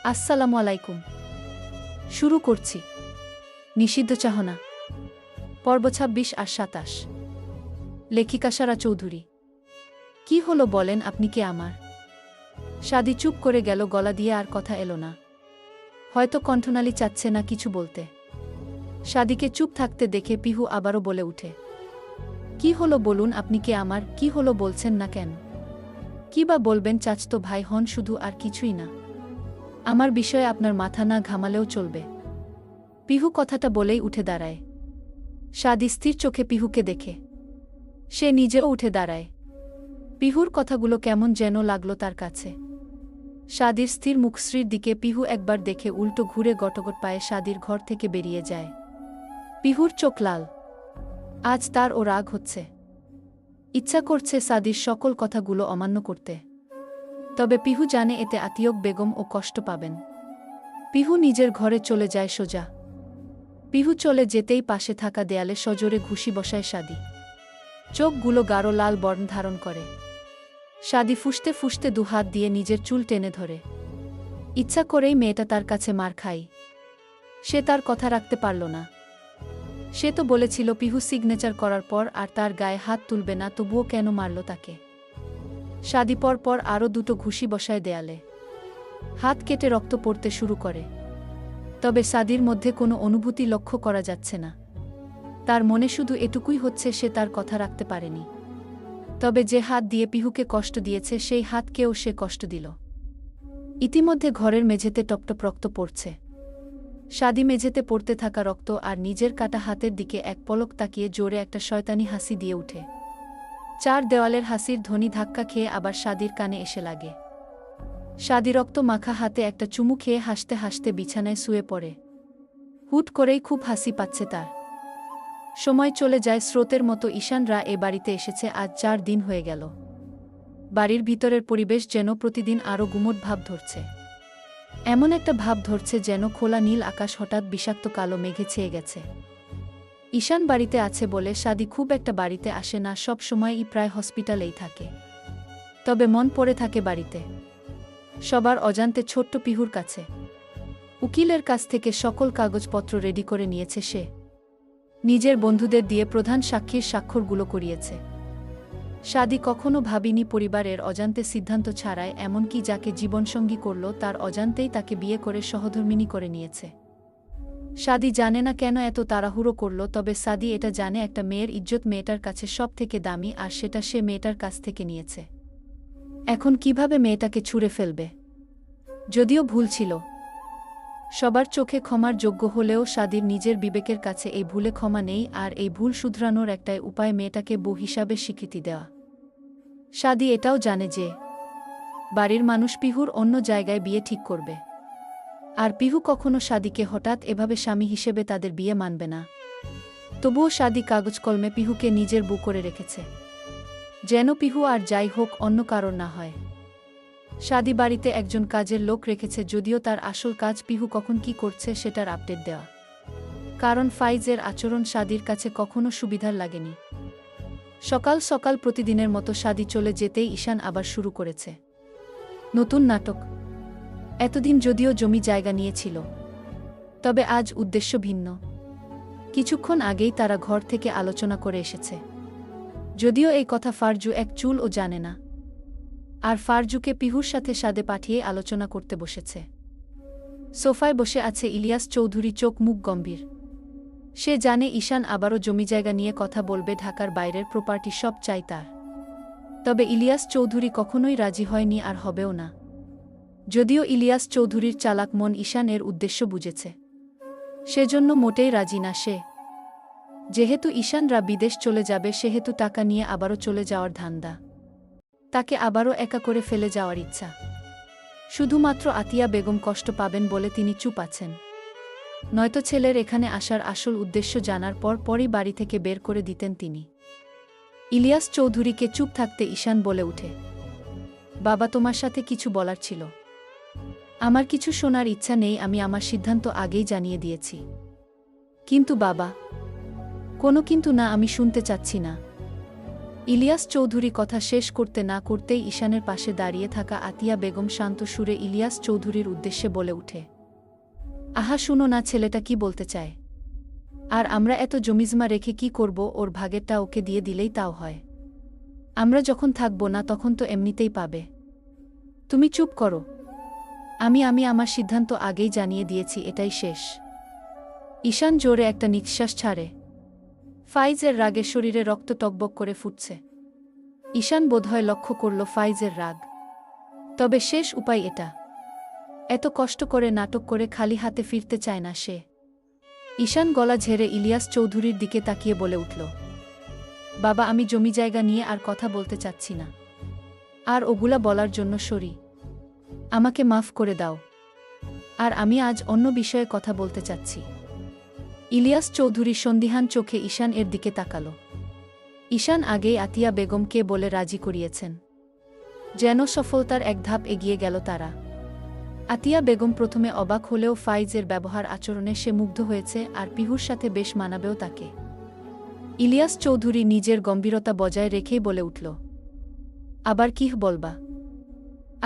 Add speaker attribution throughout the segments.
Speaker 1: আসসালামু আলাইকুম। শুরু করছি। নিষিদ্ধ চাহনা, পর্ব ২৬ আর ২৭। লেখিকা সারা চৌধুরী। কি হলো বলেন, আপনি কে আমার? সাদি চুপ করে গেল, গলা দিয়ে আর কথা এলো না। হয়তো কণ্ঠনালী চাচ্ছে না কিছু বলতে। সাদিকে চুপ থাকতে দেখে পিহু আবারও বলে উঠে, কি হলো বলুন, আপনি কে আমার? কি হলো বলছেন না কেন? কি বা বলবেন, চাচতো ভাই হন শুধু, আর কিছুই না। আমার বিষয়ে আপনার মাথা না ঘামালেও চলবে। পিহু কথাটা বলেই উঠে দাঁড়ায়। সাদি স্থির চোখে পিহুকে দেখে। সে নিজেও উঠে দাঁড়ায়। পিহুর কথাগুলো কেমন যেন লাগলো তার কাছে। সাদির স্থির মুখশ্রীর দিকে পিহু একবার দেখে উল্টো ঘুরে গটগট পায়ে সাদির ঘর থেকে বেরিয়ে যায়। পিহুর চোখ লাল। আজ তার ও রাগ হচ্ছে। ইচ্ছা করছে সাদির সকল কথাগুলো অমান্য করতে। তবে পিহু জানে এতে আতিয়ক বেগম ও কষ্ট পাবেন। পিহু নিজের ঘরে চলে যায় সোজা। পিহু চলে যেতেই পাশে থাকা দেয়ালে সজোরে ঘুষি বসায় সাদি। চোখগুলো গাঢ় লাল বর্ণ ধারণ করে। সাদি ফুঁসতে ফুঁসতে দুহাত দিয়ে নিজের চুল টেনে ধরে। ইচ্ছা করেই মেয়েটা তার কাছে মার খায়। সে তার কথা রাখতে পারল না। সে তো বলেছিল পিহু সিগনেচার করার পর আর তার গায়ে হাত তুলবে না, তবুও কেন মারল তাকে? সাদি পর পর আরও দুটো ঘুষি বসায় দেয়ালে। হাত কেটে রক্ত পড়তে শুরু করে। তবে সাদির মধ্যে কোনো অনুভূতি লক্ষ্য করা যাচ্ছে না। তার মনে শুধু এটুকুই হচ্ছে, সে তার কথা রাখতে পারেনি। তবে যে হাত দিয়ে পিহুকে কষ্ট দিয়েছে সেই হাতকেও সে কষ্ট দিল। ইতিমধ্যে ঘরের মেঝেতে টপটপ রক্ত পড়ছে। সাদি মেঝেতে পড়তে থাকা রক্ত আর নিজের কাটা হাতের দিকে এক পলক তাকিয়ে জোরে একটা শয়তানি হাসি দিয়ে উঠে। চার দেওয়ালের হাসির ধ্বনি ধাক্কা খেয়ে আবার সাদির কানে এসে লাগে। সাদি রক্ত মাখা হাতে একটা চুমু খেয়ে হাসতে হাসতে বিছানায় শুয়ে পড়ে। হুট করেই খুব হাসি পাচ্ছে তার। সময় চলে যায় স্রোতের মতো। ঈশানরা এ বাড়িতে এসেছে আজ ৪ দিন হয়ে গেল। বাড়ির ভিতরের পরিবেশ যেন প্রতিদিন আরও গুমোট ভাব ধরছে। এমন একটা ভাব ধরছে যেন খোলা নীল আকাশ হঠাৎ বিষাক্ত কালো মেঘে ছেয়ে গেছে। ঈশান বাড়িতে আছে বলে সাদি খুব একটা বাড়িতে আসে না, সব সময়ই প্রায় হসপিটালেই থাকে। তবে মন পড়ে থাকে বাড়িতে। সবার অজান্তে ছোট্ট পিহুর কাছে। উকিলের কাছ থেকে সকল কাগজপত্র রেডি করে নিয়েছে সে। নিজের বন্ধুদের দিয়ে প্রধান সাক্ষীর স্বাক্ষরগুলো করিয়েছে। সাদি কখনো ভাবিনি পরিবারের অজান্তে সিদ্ধান্ত ছাড়াই, এমনকি যাকে জীবনসঙ্গী করল তার অজান্তেই তাকে বিয়ে করে সহধর্মিণী করে নিয়েছে। সাদি জানে না কেন এত তাড়াহুড়ো করল, তবে সাদি এটা জানে একটা মেয়ের ইজ্জত মেয়েটার কাছে সব থেকে দামি, আর সেটা সে মেয়েটার কাছ থেকে নিয়েছে। এখন কিভাবে মেয়েটাকে ছুঁড়ে ফেলবে? যদিও ভুল ছিল, সবার চোখে ক্ষমার যোগ্য হলেও সাদির নিজের বিবেকের কাছে এই ভুলে ক্ষমা নেই, আর এই ভুল শুধরানোর একটাই উপায়, মেয়েটাকে বউ হিসাবে স্বীকৃতি দেওয়া। সাদি এটাও জানে যে বাড়ির মানুষ পিহুর অন্য জায়গায় বিয়ে ঠিক করবে। আর পিহু কখনো সাদিকে হঠাৎ এভাবে স্বামী হিসেবে তাদের বিয়ে মানবে না। তবুও সাদি কাগজ কলমে পিহুকে নিজের বউ করে রেখেছে, যেন পিহু আর যাই হোক অন্য কারণ না হয়। সাদি বাড়িতে একজন কাজের লোক রেখেছে, যদিও তার আসল কাজ পিহু কখন কি করছে সেটার আপডেট দেওয়া। কারণ ফাইজের আচরণ সাদির কাছে কখনো সুবিধার লাগেনি। সকাল সকাল প্রতিদিনের মতো সাদি চলে যেতেই ঈশান আবার শুরু করেছে নতুন নাটক। এতদিন যদিও জমি জায়গা নিয়েছিল, তবে আজ উদ্দেশ্য ভিন্ন। কিছুক্ষণ আগেই তারা ঘর থেকে আলোচনা করে এসেছে। যদিও এই কথা ফারজু এক চুলও জানে না। আর ফারজুকে পিহুর সাথে সাদে পাঠিয়ে আলোচনা করতে বসেছে। সোফায় বসে আছে ইলিয়াস চৌধুরী, চোখ মুখ গম্ভীর। সে জানে ঈশান আবারও জমি জায়গা নিয়ে কথা বলবে, ঢাকার বাইরের প্রপার্টি সব চাই তার। তবে ইলিয়াস চৌধুরী কখনোই রাজি হয়নি আর হবেও না। যদিও ইলিয়াস চৌধুরীর চালাক মন ঈশান এর উদ্দেশ্য বুঝেছে, সেজন্য মোটেই রাজি না সে। যেহেতু ঈশানরা বিদেশ চলে যাবে, সেহেতু টাকা নিয়ে আবারও চলে যাওয়ার ধান্দা। তাকে আবারও একা করে ফেলে যাওয়ার ইচ্ছা। শুধুমাত্র আতিয়া বেগম কষ্ট পাবেন বলে তিনি চুপ আছেন। নয়তো ছেলের এখানে আসার আসল উদ্দেশ্য জানার পর পরই বাড়ি থেকে বের করে দিতেন তিনি। ইলিয়াস চৌধুরীকে চুপ থাকতে ঈশান বলে উঠে, বাবা, তোমার সাথে কিছু বলার ছিল। আমার কিছু শোনার ইচ্ছা নেই, আমি আমার সিদ্ধান্ত আগেই জানিয়ে দিয়েছি। কিন্তু বাবা। কোনো কিন্তু না, আমি শুনতে চাচ্ছি না। ইলিয়াস চৌধুরী কথা শেষ করতে না করতেই ঈশানের পাশে দাঁড়িয়ে থাকা আতিয়া বেগম শান্ত সুরে ইলিয়াস চৌধুরীর উদ্দেশ্যে বলে উঠে, আহা শুনো না ছেলেটা কি বলতে চায়। আর আমরা এত জমিজমা রেখে কি করব, ওর ভাগেরটা ওকে দিয়ে দিলেই তাও হয়। আমরা যখন থাকব না তখন তো এমনিতেই পাবে। তুমি চুপ করো। আমি আমার সিদ্ধান্ত আগেই জানিয়ে দিয়েছি, এটাই শেষ। ঈশান জোরে একটা নিঃশ্বাস ছাড়ে। ফাইজের রাগে শরীরে রক্ত টকবক করে ফুটছে। ঈশান বোধহয় লক্ষ্য করল ফাইজের রাগ। তবে শেষ উপায় এটা। এত কষ্ট করে নাটক করে খালি হাতে ফিরতে চায় না সে। ঈশান গলা ঝেড়ে ইলিয়াস চৌধুরীর দিকে তাকিয়ে বলে উঠল, বাবা আমি জমি জায়গা নিয়ে আর কথা বলতে চাচ্ছি না। আর ওগুলা বলার জন্য সরি। আমাকে মাফ করে দাও। আর আমি আজ অন্য বিষয়ে কথা বলতে চাচ্ছি। ইলিয়াস চৌধুরী সন্দিহান চোখে ঈশান এর দিকে তাকালো। ঈশান আগেই আতিয়া বেগমকে বলে রাজি করিয়েছেন। যেন সফলতার এক ধাপ এগিয়ে গেল তারা। আতিয়া বেগম প্রথমে অবাক হলেও ফাইজের ব্যবহার আচরণে সে মুগ্ধ হয়েছে আর পিহুর সাথে বেশ মানাবেও তাকে। ইলিয়াস চৌধুরী নিজের গম্ভীরতা বজায় রেখেই বলে উঠল, আবার কি বলবা?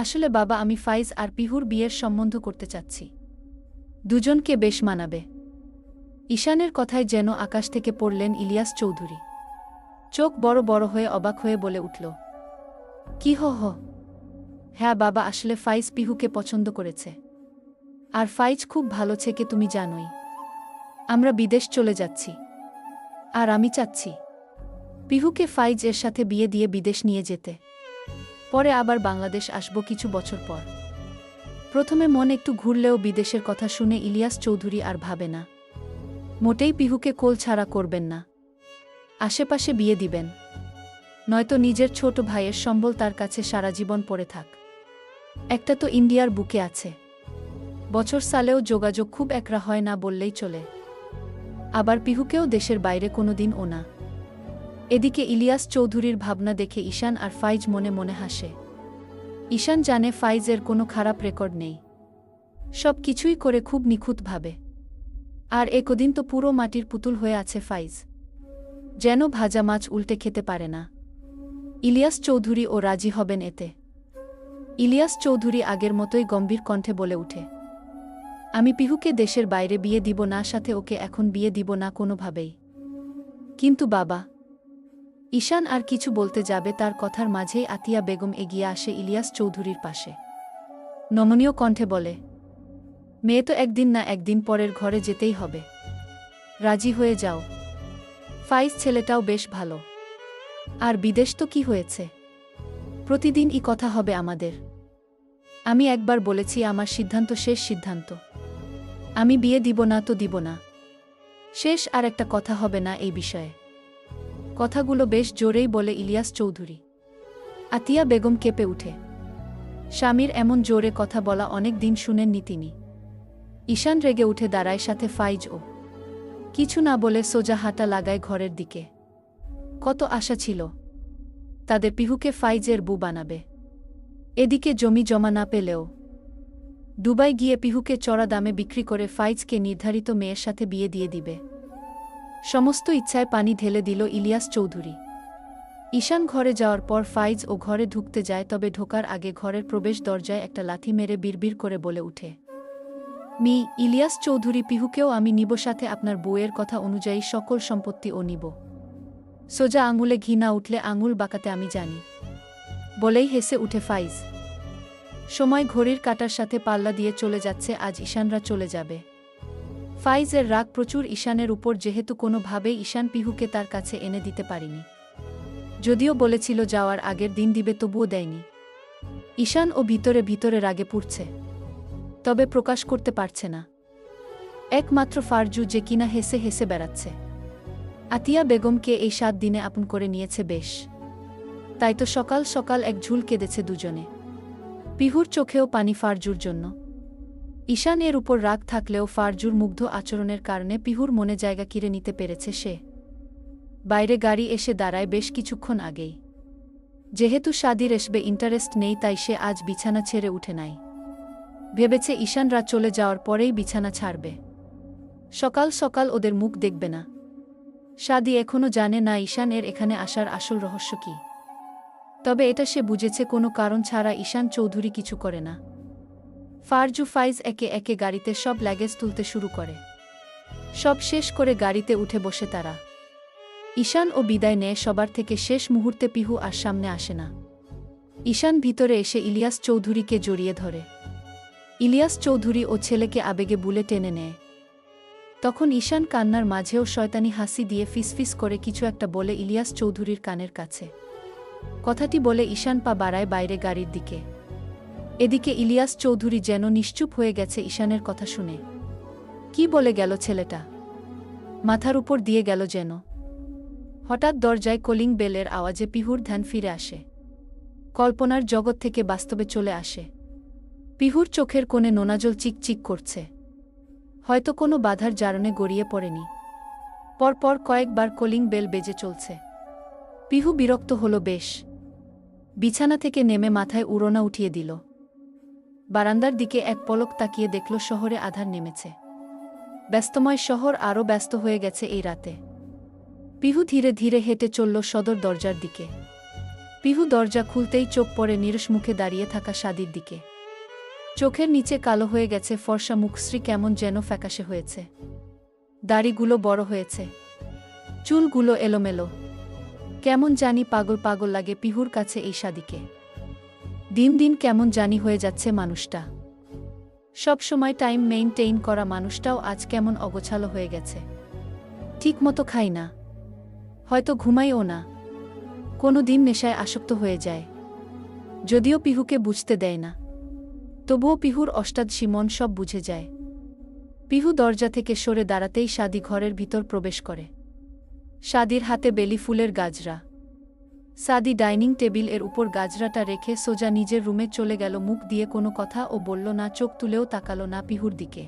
Speaker 1: আসলে বাবা আমি ফাইজ আর পিহুর বিয়ের সম্বন্ধ করতে চাচ্ছি। দুজনকে বেশ মানাবে। ঈশানের কথায় যেন আকাশ থেকে পড়লেন ইলিয়াস চৌধুরী। চোখ বড় বড় হয়ে অবাক হয়ে বলে উঠল, কি হ? হ্যাঁ বাবা, আসলে ফাইজ পিহুকে পছন্দ করেছে। আর ফাইজ খুব ভালো ছেকে, তুমি জানোই। আমরা বিদেশ চলে যাচ্ছি। আর আমি চাচ্ছি পিহুকে ফাইজ এর সাথে বিয়ে দিয়ে বিদেশ নিয়ে যেতে। পরে আবার বাংলাদেশ আসব কিছু বছর পর। প্রথমে মন একটু ঘুরলেও বিদেশের কথা শুনে ইলিয়াস চৌধুরী আর ভাবে না। মোটেই পিহুকে কোল ছাড়া করবেন না। আশেপাশে বিয়ে দিবেন। নয়তো নিজের ছোট ভাইয়ের সম্বল তার কাছে সারা জীবন পড়ে থাক। একটা তো ইন্ডিয়ার বুকে আছে। বছর সালেও যোগাযোগ খুব একরা হয় না বললেই চলে। আবার পিহুকেও দেশের বাইরে কোনোদিন ও না। এদিকে ইলিয়াস চৌধুরীর ভাবনা দেখে ঈশান আর ফাইজ মনে মনে হাসে। ঈশান জানে ফাইজের কোনো খারাপ রেকর্ড নেই। সব কিছুই করে খুব নিখুঁতভাবে। আর একদিন তো পুরো মাটির পুতুল হয়ে আছে ফাইজ। যেন ভাজা মাছ উল্টে খেতে পারে না। ইলিয়াস চৌধুরী ও রাজি হবেন এতে? ইলিয়াস চৌধুরী আগের মতোই গম্ভীর কণ্ঠে বলে উঠে, আমি পিহুকে দেশের বাইরে বিয়ে দিব না, সাথে ওকে এখন বিয়ে দিব না কোনোভাবেই। কিন্তু বাবা। ঈশান আর কিছু বলতে যাবে, তার কথার মাঝেই আতিয়া বেগম এগিয়ে আসে ইলিয়াস চৌধুরীর পাশে। নমনীয় কণ্ঠে বলে, মেয়ে তো একদিন না একদিন পরের ঘরে যেতেই হবে। রাজি হয়ে যাও। ফাইজ ছেলেটাও বেশ ভালো। আর বিদেশ তো কি হয়েছে? প্রতিদিন ই কথা হবে আমাদের। আমি একবার বলেছি, আমার সিদ্ধান্ত শেষ সিদ্ধান্ত। আমি বিয়ে দিব না তো দিব না। শেষ আর একটা কথা হবে না এই বিষয়ে। কথাগুলো বেশ জোরেই বলে ইলিয়াস চৌধুরী। আতিয়া বেগম কেঁপে উঠে। স্বামীর এমন জোরে কথা বলা অনেক দিন শুনেননি তিনি। ঈশান রেগে উঠে দাঁড়ায়, সাথে ফাইজ ও। কিছু না বলে সোজা হাঁটা লাগায় ঘরের দিকে। কত আশা ছিল তাদের পিহুকে ফাইজের বউ বানাবে। এদিকে জমি জমা না পেলেও দুবাই গিয়ে পিহুকে চড়া দামে বিক্রি করে ফাইজকে নির্ধারিত মেয়ের সাথে বিয়ে দিয়ে দিবে। সমস্ত ইচ্ছায় পানি ঢেলে দিল ইলিয়াস চৌধুরী। ঈশান ঘরে যাওয়ার পর ফাইজ ও ঘরে ঢুকতে যায়, তবে ঢোকার আগে ঘরের প্রবেশ দরজায় একটা লাথি মেরে বিড়বিড় করে বলে উঠে, মি ইলিয়াস চৌধুরী, পিহুকেও আমি নিব, সাথে আপনার বউয়ের কথা অনুযায়ী সকল সম্পত্তি ও নিব। সোজা আঙুলে ঘি না উঠলে আঙুল বাঁকাতে আমি জানি। বলেই হেসে উঠে ফাইজ। সময় ঘড়ির কাঁটার সাথে পাল্লা দিয়ে চলে যাচ্ছে। আজ ঈশানরা চলে যাবে। ফাইজের রাগ প্রচুর ঈশানের উপর, যেহেতু কোনোভাবেই ঈশান পিহুকে তার কাছে এনে দিতে পারেনি। যদিও বলেছিল যাওয়ার আগের দিন দিবে, তবুও দেয়নি। ঈশান ও ভিতরে ভিতরে রাগে পুড়ছে, তবে প্রকাশ করতে পারছে না। একমাত্র ফারজু যে কিনা হেসে হেসে বেড়াচ্ছে। আতিয়া বেগমকে এই 7 দিনে আপন করে নিয়েছে বেশ। তাই তো সকাল সকাল এক ঝুল কেঁদেছে দুজনে। পিহুর চোখেও পানি ফারজুর জন্য। ঈশান এর উপর রাগ থাকলেও ফারজুর মুগ্ধ আচরণের কারণে পিহুর মনে জায়গা কিরে নিতে পেরেছে সে। বাইরে গাড়ি এসে দাঁড়ায় বেশ কিছুক্ষণ আগেই। যেহেতু শাদির আসবে ইন্টারেস্ট নেই, তাই সে আজ বিছানা ছেড়ে উঠে নাই। ভেবেছে ঈশানরা চলে যাওয়ার পরেই বিছানা ছাড়বে। সকাল সকাল ওদের মুখ দেখবে না। সাদি এখনও জানে না ঈশান এর এখানে আসার আসল রহস্য কী। তবে এটা সে বুঝেছে কোনো কারণ ছাড়া ঈশান চৌধুরী কিছু করে না। ফারজু ফাইজ একে একে গাড়িতে সব লাগেজ তুলতে শুরু করে। সব শেষ করে গাড়িতে উঠে বসে তারা। ঈশান ও বিদায় নেয় সবার থেকে শেষ মুহূর্তে পিহু আর সামনে আসে না। ঈশান ভিতরে এসে ইলিয়াস চৌধুরীকে জড়িয়ে ধরে। ইলিয়াস চৌধুরী ও ছেলেকে আবেগে বুলে টেনে নেয়। তখন ঈশান কান্নার মাঝেও শয়তানি হাসি দিয়ে ফিসফিস করে কিছু একটা বলে ইলিয়াস চৌধুরীর কানের কাছে। কথাটি বলে ঈশান পা বাড়ায় বাইরে গাড়ির দিকে। এদিকে ইলিয়াস চৌধুরী যেন নিশ্চুপ হয়ে গেছে ঈশানের কথা শুনে। কি বলে গেল ছেলেটা? মাথার উপর দিয়ে গেল যেন। হঠাৎ দরজায় কলিং বেলের আওয়াজে পিহুর ধ্যান ফিরে আসে। কল্পনার জগৎ থেকে বাস্তবে চলে আসে। পিহুর চোখের কোণে নোনাজল চিকচিক করছে। হয়তো কোনো বাধার জারণে গড়িয়ে পড়েনি। পরপর কয়েকবার কলিং বেল বেজে চলছে। পিহু বিরক্ত হল বেশ। বিছানা থেকে নেমে মাথায় উড়োনা উঠিয়ে দিল। বারান্দার দিকে এক পলক তাকিয়ে দেখল শহরে আধার নেমেছে। ব্যস্তময় শহর আরও ব্যস্ত হয়ে গেছে এই রাতে। পিহু ধীরে ধীরে হেঁটে চলল সদর দরজার দিকে। পিহু দরজা খুলতেই চোখ পড়ে নিরস মুখে দাঁড়িয়ে থাকা সাদির দিকে। চোখের নিচে কালো হয়ে গেছে ফর্সা মুখশ্রী কেমন যেন ফ্যাকাশে হয়েছে। দাড়িগুলো বড় হয়েছে। চুলগুলো এলোমেলো। কেমন জানি পাগল পাগল লাগে পিহুর কাছে এই সাদিকে। দিন দিন কেমন জানি হয়ে যাচ্ছে মানুষটা। সব সময় টাইম মেইনটেইন করা মানুষটাও আজ কেমন অগোছালো হয়ে গেছে। ঠিক মতো খাই না, হয়তো ঘুমাইও না, কোনো দিন নেশায় আসক্ত হয়ে যায়। যদিও পিহুকে বুঝতে দেয় না, তবুও পিহুর অষ্টাদশী মন সব বুঝে যায়। পিহু দরজা থেকে সরে দাঁড়াতেই সাদি ঘরের ভিতর প্রবেশ করে। সাদির হাতে বেলি ফুলের গাজরা। সাদি ডাইনিং টেবিল এর উপর গাজরাটা রেখে সোজা নিজের রুমে চলে গেল। মুখ দিয়ে কোনো কথা ও বলল না, চোখ তুলেও তাকালো না পিহুর দিকে।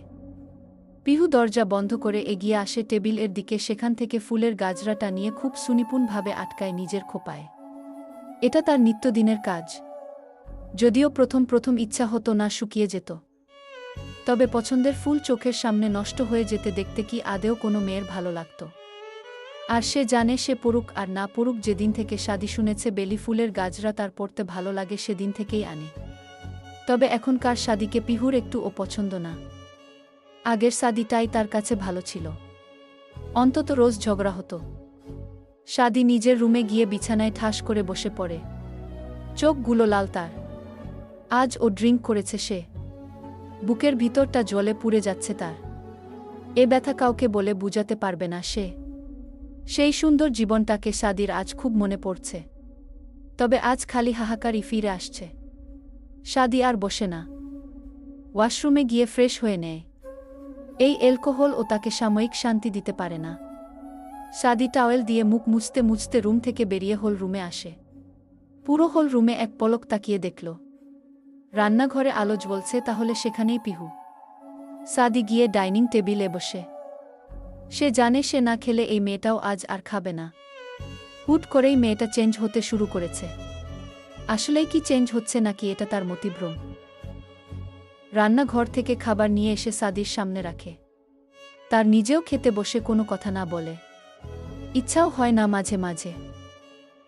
Speaker 1: পিহু দরজা বন্ধ করে এগিয়ে আসে টেবিল এর দিকে। সেখান থেকে ফুলের গাজরাটা নিয়ে খুব সুনিপুণভাবে আটকায় নিজের খোপায়। এটা তার নিত্যদিনের কাজ। যদিও প্রথম প্রথম ইচ্ছা হতো না, শুকিয়ে যেত। তবে পছন্দের ফুল চোখের সামনে নষ্ট হয়ে যেতে দেখতে কি আদেও কোনো মেয়ের ভালো লাগত? আর সে জানে, সে পড়ুক আর না পড়ুক, যেদিন থেকে সাদি শুনেছে বেলি ফুলের গাজরা তার পড়তে ভালো লাগে সেদিন থেকেই আনে। তবে এখনকার সাদিকে পিহুর একটুও পছন্দ না। আগের সাদিটাই তার কাছে ভালো ছিল। অন্তত রোজ ঝগড়া হতো। সাদি নিজের রুমে গিয়ে বিছানায় ঠাস করে বসে পড়ে। চোখগুলো লাল তার। আজ ও ড্রিঙ্ক করেছে সে। বুকের ভিতরটা জলে পুড়ে যাচ্ছে তার। এ ব্যথা কাউকে বলে বুঝাতে পারবে না সে। সেই সুন্দর জীবনটাকে সাদির আজ খুব মনে পড়ছে। তবে আজ খালি হাহাকারই ফিরে আসছে। সাদি আর বসে না, ওয়াশরুমে গিয়ে ফ্রেশ হয়ে নেয়। এই অ্যালকোহল ও তাকে সাময়িক শান্তি দিতে পারে না। সাদি টাওয়েল দিয়ে মুখ মুছতে মুছতে রুম থেকে বেরিয়ে হল রুমে আসে। পুরো হল রুমে এক পলক তাকিয়ে দেখল। রান্নাঘরে আলো জ্বলছে, তাহলে সেখানেই পিহু। সাদি গিয়ে ডাইনিং টেবিলে বসে। সে জানে সে না খেলে এই মেয়েটাও আজ আর খাবে না। হুট করেই মেয়েটা চেঞ্জ হতে শুরু করেছে। আসলেই কি চেঞ্জ হচ্ছে নাকি এটা তার মতিভ্রম? রান্নাঘর থেকে খাবার নিয়ে এসে সাদির সামনে রাখে। তার নিজেও খেতে বসে কোনো কথা না বলে। ইচ্ছাও হয় না মাঝে মাঝে।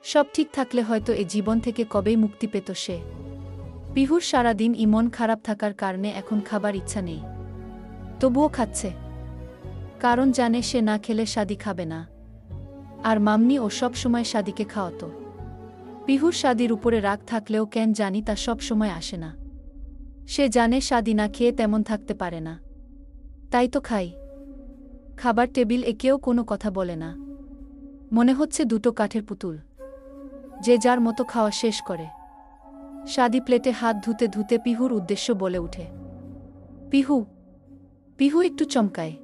Speaker 1: সব ঠিক থাকলে হয়তো এ জীবন থেকে কবেই মুক্তি পেত সে। পিহুর সারাদিন মন খারাপ থাকার কারণে এখন খাবার ইচ্ছা নেই। তবুও খাচ্ছে, কারণ জানে সে না খেলে সাদি খাবে না। আর মামনি ও সব সময় সাদিকে খাওয়াতো। পিহুর সাদির উপরে রাগ থাকলেও কেন জানি তা সব সময় আসে না। সে জানে সাদি না খেয়ে তেমন থাকতে পারে না, তাই তো খাই। খাবার টেবিল কেউ কোনো কথা বলে না। মনে হচ্ছে দুটো কাঠের পুতুল, যে যার মতো খাওয়া শেষ করে। সাদি প্লেটে হাত ধুতে ধুতে পিহুর উদ্দেশ্য বলে উঠে, পিহু। পিহু একটু চমকায়।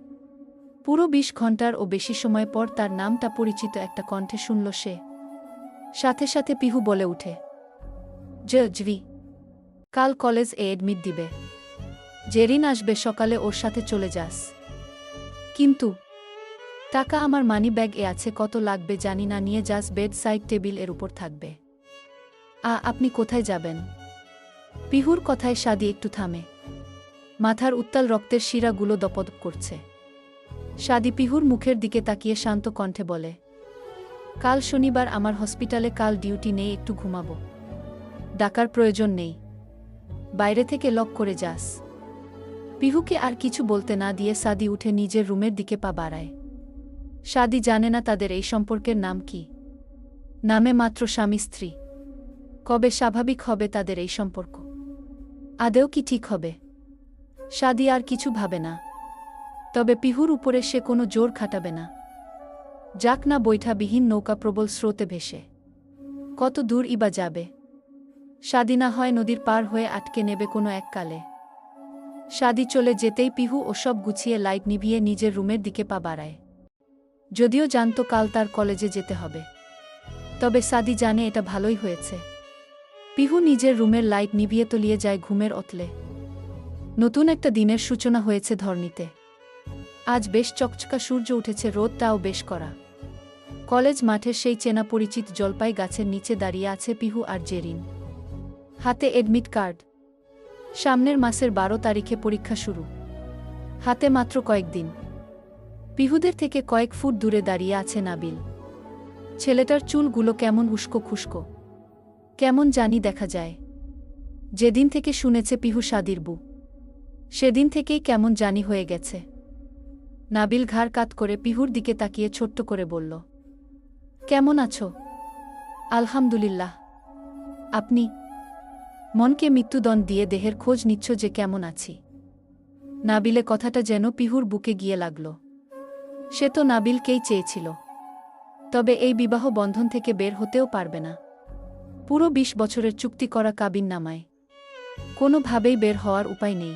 Speaker 1: পুরো 20 ঘন্টার ও বেশি সময় পর তার নামটা পরিচিত একটা কণ্ঠে শুনল সে। সাথে সাথে পিহু বলে উঠে, জজভি। কাল কলেজ এডমিট দিবে। জেরিন আসবে সকালে, ওর সাথে চলে যাস। কিন্তু টাকা আমার মানি ব্যাগ আছে, কত লাগবে জানি না, নিয়ে যাস, বেড সাইড টেবিল এর উপর থাকবে। আপনি কোথায় যাবেন? পিহুর কথায় সাদি একটু থামে। মাথার উত্তাল রক্তের শিরাগুলো দপদপ করছে। সাদি পিহুর মুখের দিকে তাকিয়ে শান্ত কণ্ঠে বলে, কাল শনিবার আমার হসপিটালে, কাল ডিউটি নেই, একটু ঘুমাবো। ডাকার প্রয়োজন নেই, বাইরে থেকে লক করে যাস। পিহুকে আর কিছু বলতে না দিয়ে সাদি উঠে নিজের রুমের দিকে পা বাড়ায়। সাদি জানে না তাদের এই সম্পর্কের নাম কি, নামে মাত্র স্বামী স্ত্রী। কবে স্বাভাবিক হবে তাদের এই সম্পর্ক? আদেও কি ঠিক হবে? সাদি আর কিছু ভাবে না, তবে পিহুর উপরে সে কোনো জোর খাটাবে না। যাক না বৈঠাবিহীন নৌকা প্রবল স্রোতে ভেসে কত দূর ইবা যাবে। সাদি না হয় নদীর পার হয়ে আটকে নেবে কোনো এক কালে। সাদি চলে যেতেই পিহু ওসব গুছিয়ে লাইট নিভিয়ে নিজের রুমের দিকে পা বাড়ায়। যদিও জানত কাল তার কলেজে যেতে হবে, তবে সাদি জানে এটা ভালোই হয়েছে। পিহু নিজের রুমের লাইট নিভিয়ে তলিয়ে যায় ঘুমের অতলে। নতুন একটা দিনের সূচনা হয়েছে ধরণীতে। আজ বেশ চকচকা সূর্য উঠেছে, রোদটাও বেশ কড়া। কলেজ মাঠের সেই চেনা পরিচিত জলপাই গাছের নিচে দাঁড়িয়ে আছে পিহু আর জেরিন, হাতে এডমিট কার্ড। সামনের মাসের 12 তারিখে পরীক্ষা শুরু, হাতে মাত্র কয়েকদিন। পিহুদের থেকে কয়েক ফুট দূরে দাঁড়িয়ে আছে নাবিল। ছেলেটার চুলগুলো কেমন উস্কো খুস্কো, কেমন জানি দেখা যায়। যেদিন থেকে শুনেছে পিহু সাদির বউ, সেদিন থেকেই কেমন জানি হয়ে গেছে। নাবিল ঘাড় কাত করে পিহুর দিকে তাকিয়ে ছোট্ট করে বলল, কেমন আছো? আলহামদুলিল্লাহ। আপনি? মনকে মৃত্যুদণ্ড দিয়ে দেহের খোঁজ নিচ্ছ যে কেমন আছি। নাবিলে কথাটা যেন পিহুর বুকে গিয়ে লাগল। সে তো নাবিলকেই চেয়েছিল, তবে এই বিবাহ বন্ধন থেকে বের হতেও পারবে না। পুরো 20 বছরের চুক্তি করা কাবিননামায় কোনোভাবেই বের হওয়ার উপায় নেই।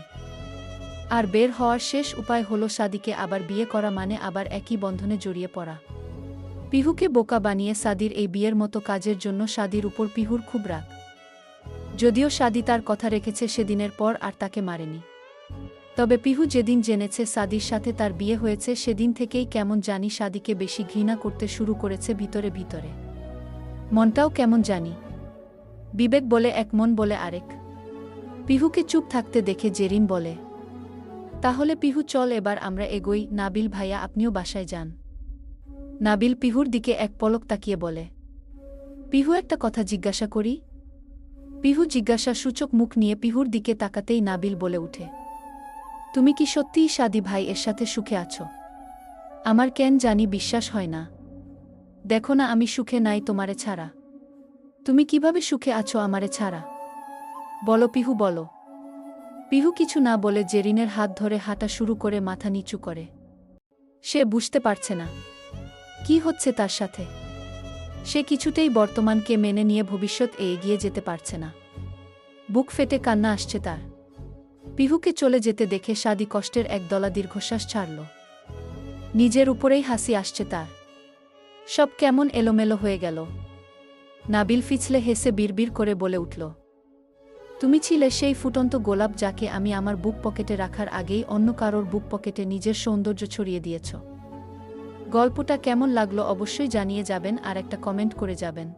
Speaker 1: আর বের হওয়ার শেষ উপায় হলো সাদিকে আবার বিয়ে করা, মানে আবার একই বন্ধনে জড়িয়ে পড়া। পিহুকে বোকা বানিয়ে সাদির এই বিয়ের মতো কাজের জন্য সাদির উপর পিহুর খুব রাগ। যদিও সাদি তার কথা রেখেছে, সেদিনের পর আর তাকে মারেনি। তবে পিহু যেদিন জেনেছে সাদির সাথে তার বিয়ে হয়েছে, সেদিন থেকেই কেমন জানি সাদিকে বেশি ঘৃণা করতে শুরু করেছে ভিতরে ভিতরে। মনটাও কেমন জানি, বিবেক বলে এক, মন বলে আরেক। পিহুকে চুপ থাকতে দেখে জেরিন বলে, তাহলে পিহু চল এবার আমরা এগোই। নাবিল ভাইয়া, আপনিও বাসায় যান। নাবিল পিহুর দিকে এক পলক তাকিয়ে বলে, পিহু একটা কথা জিজ্ঞাসা করি? পিহু জিজ্ঞাসা সূচক মুখ নিয়ে পিহুর দিকে তাকাতেই নাবিল বলে উঠে, তুমি কি সত্যিই সাদি ভাই এর সাথে সুখে আছো? আমার কেন জানি বিশ্বাস হয় না। দেখো না আমি সুখে নাই তোমারে ছাড়া। তুমি কিভাবে সুখে আছো আমারে ছাড়া? বলো পিহু, বলো। পিহু কিছু না বলে জেরিনের হাত ধরে হাঁটা শুরু করে মাথা নিচু করে। সে বুঝতে পারছে না কি হচ্ছে তার সাথে। সে কিছুতেই বর্তমানকে মেনে নিয়ে ভবিষ্যৎ এগিয়ে যেতে পারছে না। বুক ফেটে কান্না আসছে তার। পিহুকে চলে যেতে দেখে সাদি কষ্টের একদলা দীর্ঘশ্বাস ছাড়ল। নিজের উপরেই হাসি আসছে তার। সব কেমন এলোমেলো হয়ে গেল। নাবিল ফিছলে হেসে বিড়বিড় করে বলে উঠল, তুমি ছিলে সেই ফুটন্ত গোলাপ যাকে আমি আমার বুক পকেটে রাখার আগেই অন্য কারোর বুক পকেটে নিজের সৌন্দর্য ছড়িয়ে দিয়েছ। গল্পটা কেমন লাগলো অবশ্যই জানিয়ে যাবেন আর একটা কমেন্ট করে যাবেন।